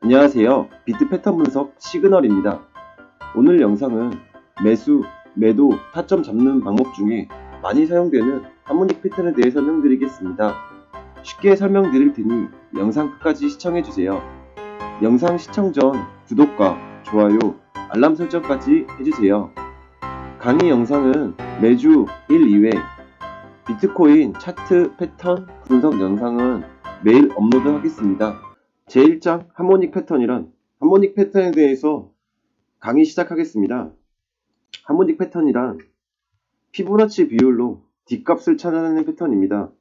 안녕하세요. 비트 패턴 분석 시그널입니다. 오늘 영상은 매수, 매도, 타점 잡는 방법 중에 많이 사용되는 하모닉 패턴에 대해 설명드리겠습니다. 쉽게 설명드릴 테니 영상 끝까지 시청해주세요. 영상 시청 전 구독과 좋아요, 알람 설정까지 해주세요. 강의 영상은 매주 1, 2회, 비트코인 차트 패턴 분석 영상은 매일 업로드하겠습니다. 제1장 하모닉 패턴이란 하모닉 패턴에 대해서 강의 시작하겠습니다. 하모닉 패턴이란 피보나치 비율로 D값을 찾아내는 패턴입니다.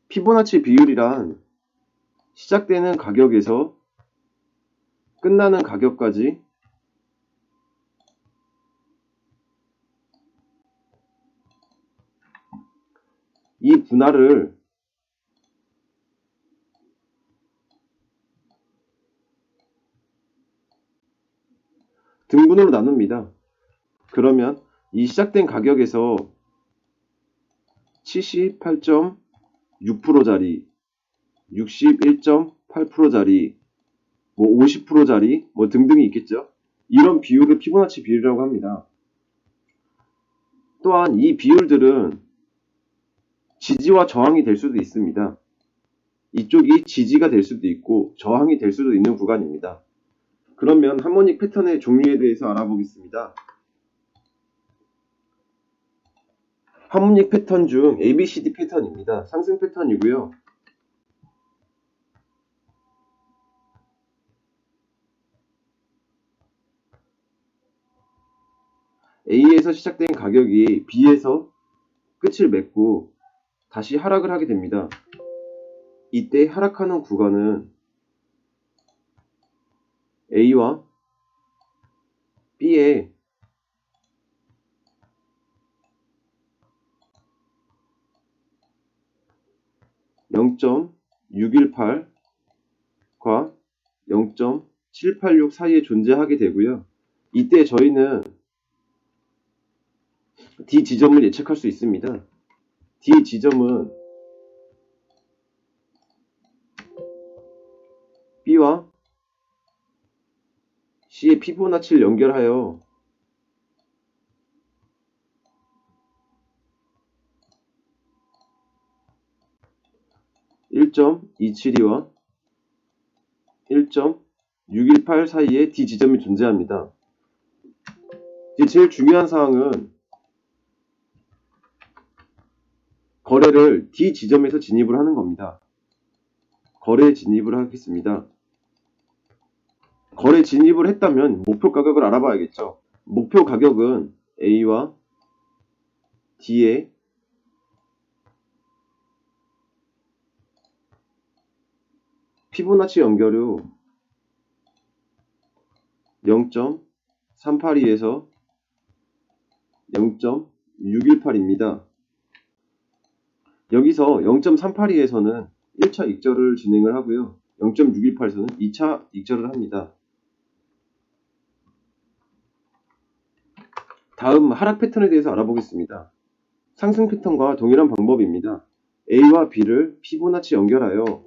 피보나치 비율이란 시작되는 가격에서 끝나는 가격까지 이 분할을 등분으로 나눕니다. 그러면 이 시작된 가격에서 78.6%짜리, 61.8%짜리, 50%짜리 등등이 있겠죠. 이런 비율을 피보나치 비율이라고 합니다. 또한 이 비율들은 지지와 저항이 될 수도 있습니다. 이쪽이 지지가 될 수도 있고 저항이 될 수도 있는 구간입니다. 그러면 하모닉 패턴의 종류에 대해서 알아보겠습니다. 하모닉 패턴 중 ABCD 패턴입니다. 상승 패턴이고요. A에서 시작된 가격이 B에서 끝을 맺고 다시 하락을 하게 됩니다. 이때 하락하는 구간은 A와 B의 (0.618) 과 0.786 사이에 존재하게 되고요. 이때 저희는 D 지점을 예측할 수 있습니다. D 지점은 B와 C의 피보나치를 연결하여 (1.272) 와 1.618 사이에 D 지점이 존재합니다. 제일 중요한 사항은 거래를 D 지점에서 진입을 하는 겁니다. 거래 진입을 하겠습니다. 거래 진입을 했다면 목표 가격을 알아봐야겠죠. 목표 가격은 A와 D의 피보나치 연결 후 0.382에서 0.618입니다. 여기서 0.382에서는 1차 익절을 진행을 하고요. 0.618에서는 2차 익절을 합니다. 다음 하락 패턴에 대해서 알아보겠습니다. 상승 패턴과 동일한 방법입니다. A와 B를 피보나치 연결하여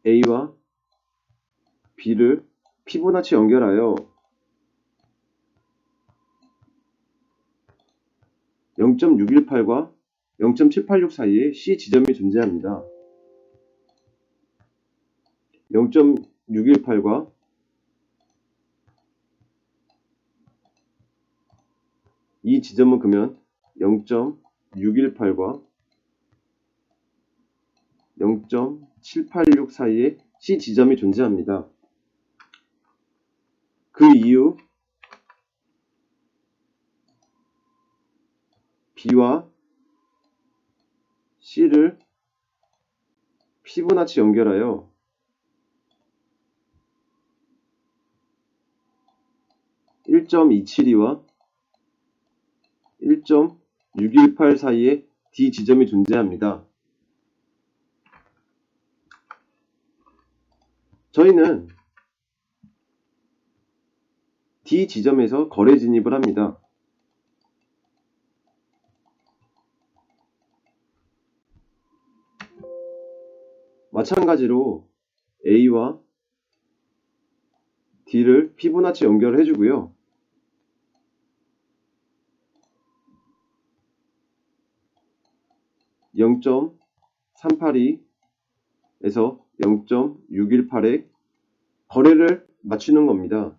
A와 B를 피보나치 연결하여 0.618과 0.786 사이에 C 지점이 존재합니다. 0.618과 이 지점은 그러면 0.618과 0.786 사이에 C 지점이 존재합니다. 그 이후 B와 C를 피보나치 연결하여 1.272와 1.618 사이에 D 지점이 존재합니다. 저희는 D 지점에서 거래 진입을 합니다. 마찬가지로 A와 D를 피보나치 연결을 해주고요. (0.382에서) 0.618에 거래를 맞추는 겁니다.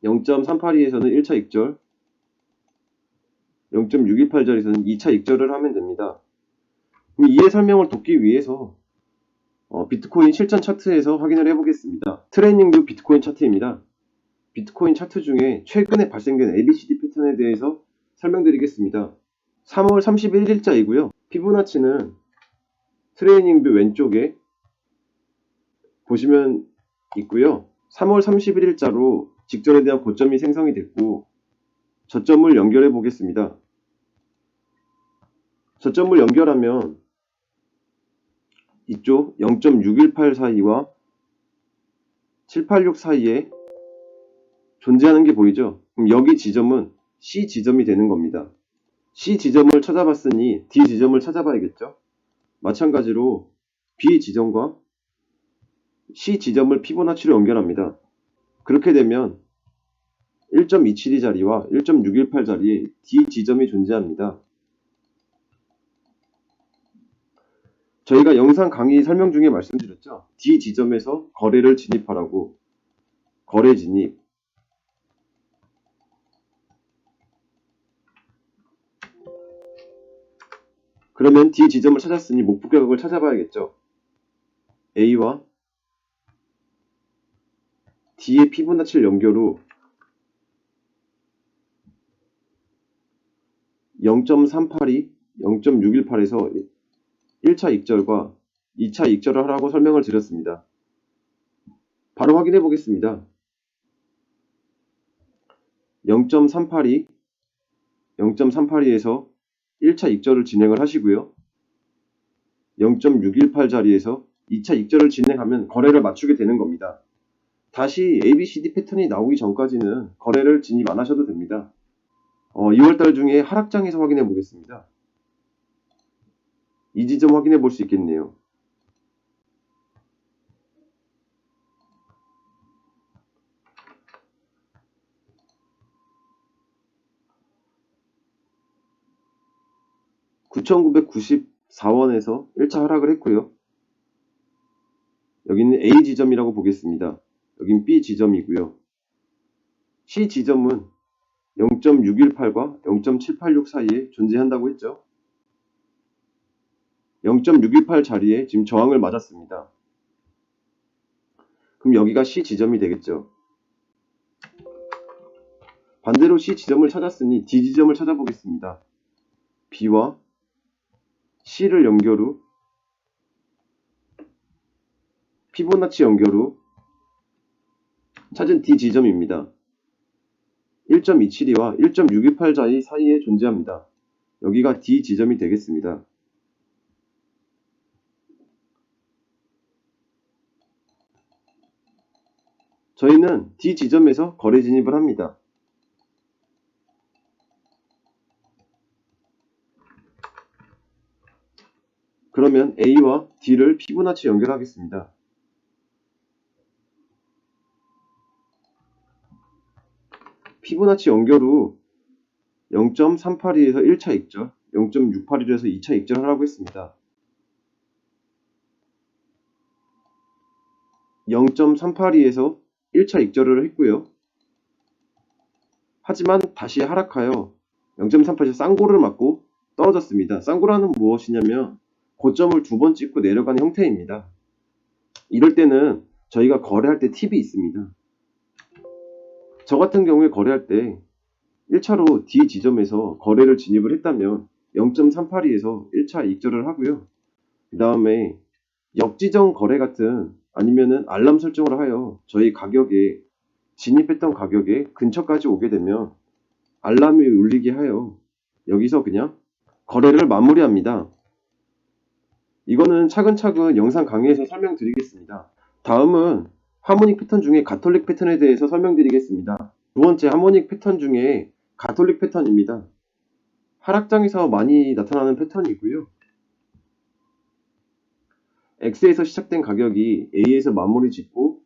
0.382에서는 1차 익절, 0.618절에서는 2차 익절을 하면 됩니다. 그럼 이해 설명을 돕기 위해서 비트코인 실전 차트에서 확인을 해보겠습니다. 트레이닝 뷰 비트코인 차트입니다. 비트코인 차트 중에 최근에 발생된 ABCD 패턴에 대해서 설명드리겠습니다. 3월 31일자이고요. 피보나치는 트레이닝 뷰 왼쪽에 보시면 있고요. 3월 31일자로 직전에 대한 고점이 생성이 됐고 저점을 연결해 보겠습니다. 저점을 연결하면 이쪽 0.618 사이와 786 사이에 존재하는 게 보이죠? 그럼 여기 지점은 C 지점이 되는 겁니다. C 지점을 찾아봤으니 D 지점을 찾아봐야겠죠? 마찬가지로 B 지점과 C 지점을 피보나치로 연결합니다. 그렇게 되면 1.272 자리와 1.618 자리에 D 지점이 존재합니다. 저희가 영상 강의 설명 중에 말씀드렸죠. D 지점에서 거래를 진입하라고. 거래 진입. 그러면 D 지점을 찾았으니 목표 가격을 찾아봐야겠죠. A와 D의 피보나치를 연결 후 0.382, 0.618에서 1차 익절과 2차 익절을 하라고 설명을 드렸습니다. 바로 확인해 보겠습니다. 0.382, 0.382에서 1차 익절을 진행을 하시고요. 0.618 자리에서 2차 익절을 진행하면 거래를 맞추게 되는 겁니다. 다시 ABCD 패턴이 나오기 전까지는 거래를 진입 안 하셔도 됩니다. 2월달 중에 하락장에서 확인해 보겠습니다. 이 지점 확인해 볼 수 있겠네요. (9,994원에서) 1차 하락을 했고요. 여기는 A 지점이라고 보겠습니다. 여긴 B 지점이고요. C 지점은 0.618과 0.786 사이에 존재한다고 했죠. 0.618 자리에 지금 저항을 맞았습니다. 그럼 여기가 C 지점이 되겠죠. 반대로 C 지점을 찾았으니 D 지점을 찾아보겠습니다. B와 C를 연결 후 피보나치 연결 후 찾은 D 지점입니다. 1.272와 1.618 자리 사이에 존재합니다. 여기가 D 지점이 되겠습니다. 저희는 D 지점에서 거래 진입을 합니다. 그러면 A와 D를 피보나치 연결하겠습니다. 피보나치 연결 후 0.382에서 1차 익절, 0.681에서 2차 익절을 하라고 했습니다. 0.382에서 1차 익절을 했고요. 하지만 다시 하락하여 0.38에서 쌍고를 맞고 떨어졌습니다. 쌍고라는 무엇이냐면 고점을 두 번 찍고 내려가는 형태입니다. 이럴 때는 저희가 거래할 때 팁이 있습니다. 저 같은 경우에 거래할 때 1차로 D 지점에서 거래를 진입을 했다면 0.382에서 1차 익절을 하고요. 그 다음에 역지정 거래 같은 아니면은 알람 설정을 하여 저희 가격에 진입했던 가격에 근처까지 오게 되면 알람이 울리게 하여 여기서 그냥 거래를 마무리합니다. 이거는 차근차근 영상 강의에서 설명드리겠습니다. 다음은 하모닉 패턴 중에 가톨릭 패턴에 대해서 설명드리겠습니다. 두 번째 하모닉 패턴 중에 가톨릭 패턴입니다. 하락장에서 많이 나타나는 패턴이고요. X에서 시작된 가격이 A에서 마무리 짓고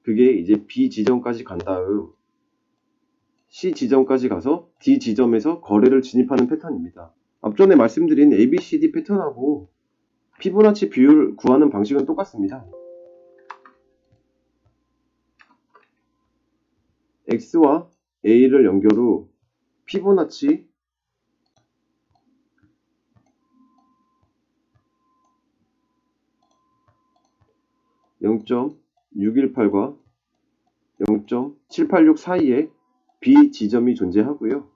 그게 이제 B 지점까지 간 다음 C 지점까지 가서 D 지점에서 거래를 진입하는 패턴입니다. 앞전에 말씀드린 ABCD 패턴하고 피보나치 비율 구하는 방식은 똑같습니다. X와 A를 연결 후 피보나치 0.618과 0.786 사이에 B 지점이 존재하고요.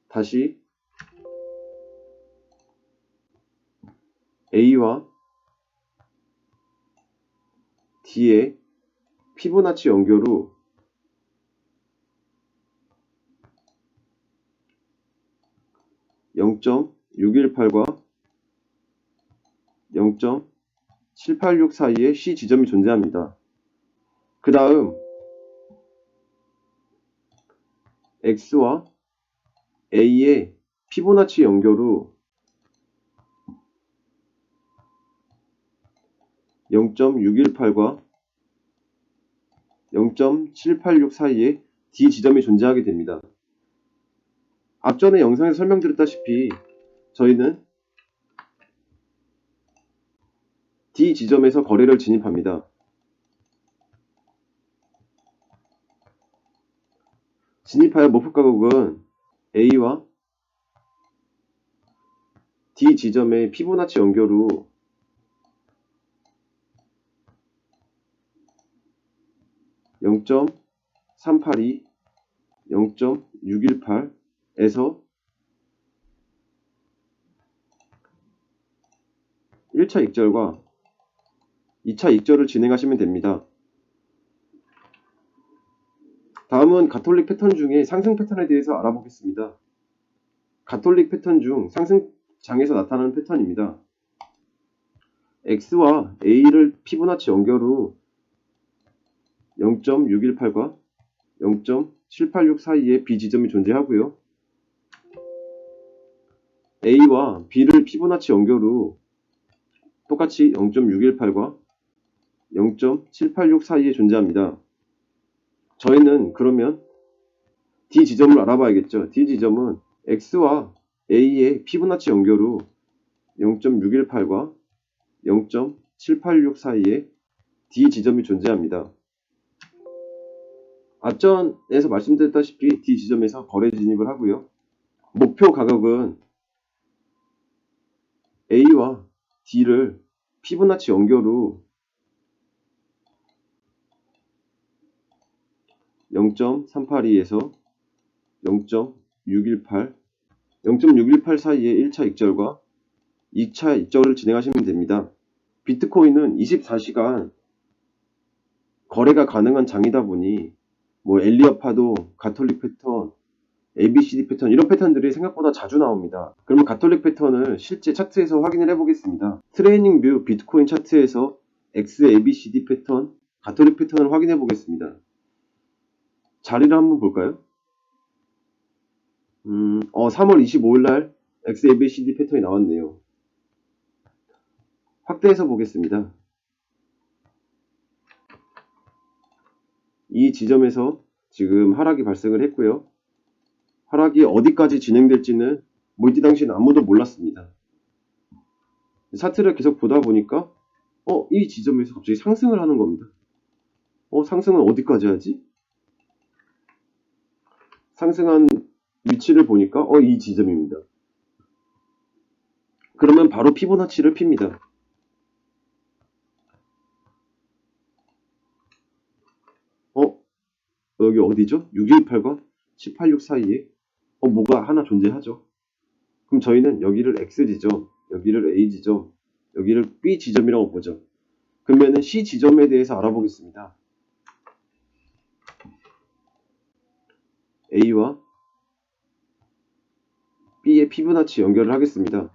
다시 A와 D의 피보나치 연결 후 0.618과 0.786 사이에 C 지점이 존재합니다. 그 다음 X와 A의 피보나치 연결 후 0.618과 0.786 사이에 D 지점이 존재하게 됩니다. 앞전에 영상에서 설명드렸다시피 저희는 D 지점에서 거래를 진입합니다. 진입하여 목표 가격은 A와 D 지점의 피보나치 연결 후 0.382, 0.618에서 1차 익절과 2차 익절을 진행하시면 됩니다. 다음은 가톨릭 패턴 중에 상승 패턴에 대해서 알아보겠습니다. 가톨릭 패턴 중 상승장에서 나타나는 패턴입니다. X와 A를 피보나치 연결 후 0.618과 0.786 사이에 B 지점이 존재하고요. A와 B를 피보나치 연결 후 똑같이 0.618과 0.786 사이에 존재합니다. 저희는 그러면 D 지점을 알아봐야겠죠. D 지점은 X와 A의 피보나치 연결 후 0.618과 0.786 사이에 D 지점이 존재합니다. 앞전에서 말씀드렸다시피 D 지점에서 거래 진입을 하고요. 목표 가격은 A와 D를 피보나치 연결 후 0.382에서 0.618, 0.618 사이에 1차 익절과 2차 익절을 진행하시면 됩니다. 비트코인은 24시간 거래가 가능한 장이다 보니 엘리엇 파도, 가톨릭 패턴, ABCD 패턴 이런 패턴들이 생각보다 자주 나옵니다. 그러면 가톨릭 패턴을 실제 차트에서 확인을 해보겠습니다. 트레이닝 뷰 비트코인 차트에서 XABCD 패턴, 가톨릭 패턴을 확인해 보겠습니다. 자리를 한번 볼까요? 3월 25일 날 XABCD 패턴이 나왔네요. 확대해서 보겠습니다. 이 지점에서 지금 하락이 발생을 했고요. 하락이 어디까지 진행될지는 이때 당시는 아무도 몰랐습니다. 차트를 계속 보다 보니까 이 지점에서 갑자기 상승을 하는 겁니다. 상승은 어디까지 하지? 상승한 위치를 보니까 이 지점입니다. 그러면 바로 피보나치를 핍니다. 여기 어디죠? 618과 786 사이에 뭐가 하나 존재하죠. 그럼 저희는 여기를 X지점, 여기를 A지점, 여기를 B지점이라고 보죠. 그러면 C 지점에 대해서 알아보겠습니다. A와 B의 피보나치 연결을 하겠습니다.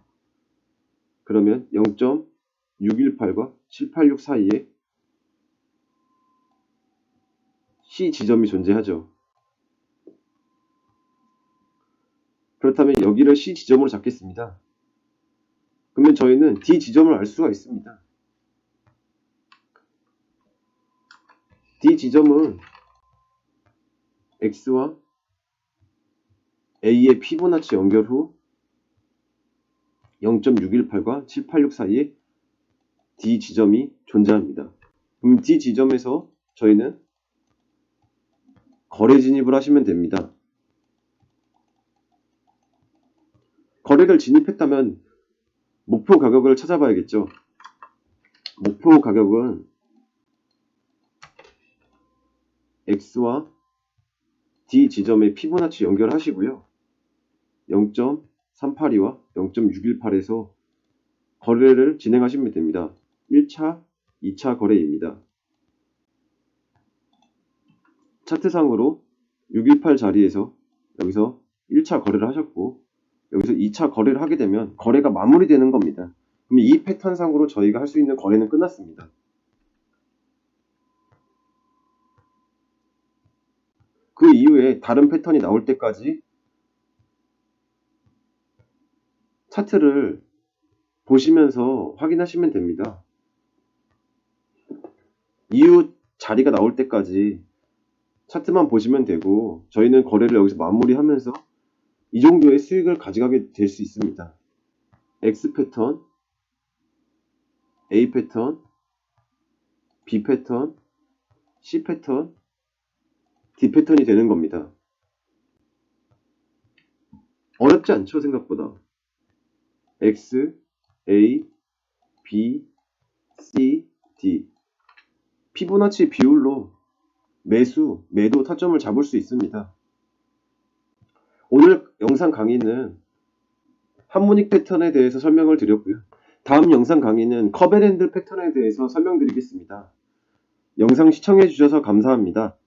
그러면 0.618과 786 사이에 C 지점이 존재하죠. 그렇다면 여기를 C 지점으로 잡겠습니다. 그러면 저희는 D 지점을 알 수가 있습니다. D 지점은 X와 A의 피보나치 연결 후 0.618과 786 사이에 D 지점이 존재합니다. 그럼 D 지점에서 저희는 거래 진입을 하시면 됩니다. 거래를 진입했다면 목표 가격을 찾아봐야겠죠. 목표 가격은 X와 D 지점의 피보나치 연결하시고요. 0.382와 0.618에서 거래를 진행하시면 됩니다. 1차, 2차 거래입니다. 차트상으로 618 자리에서 여기서 1차 거래를 하셨고 여기서 2차 거래를 하게 되면 거래가 마무리되는 겁니다. 그럼 이 패턴상으로 저희가 할 수 있는 거래는 끝났습니다. 그 이후에 다른 패턴이 나올 때까지 차트를 보시면서 확인하시면 됩니다. 이후 자리가 나올 때까지 차트만 보시면 되고 저희는 거래를 여기서 마무리하면서 이 정도의 수익을 가져가게 될 수 있습니다. X 패턴, A 패턴, B 패턴, C 패턴, D 패턴이 되는 겁니다. 어렵지 않죠, 생각보다. X, A, B, C, D. 피보나치 비율로 매수, 매도 타점을 잡을 수 있습니다. 오늘 영상 강의는 하모닉 패턴에 대해서 설명을 드렸고요. 다음 영상 강의는 커벨 핸들 패턴에 대해서 설명드리겠습니다. 영상 시청해 주셔서 감사합니다.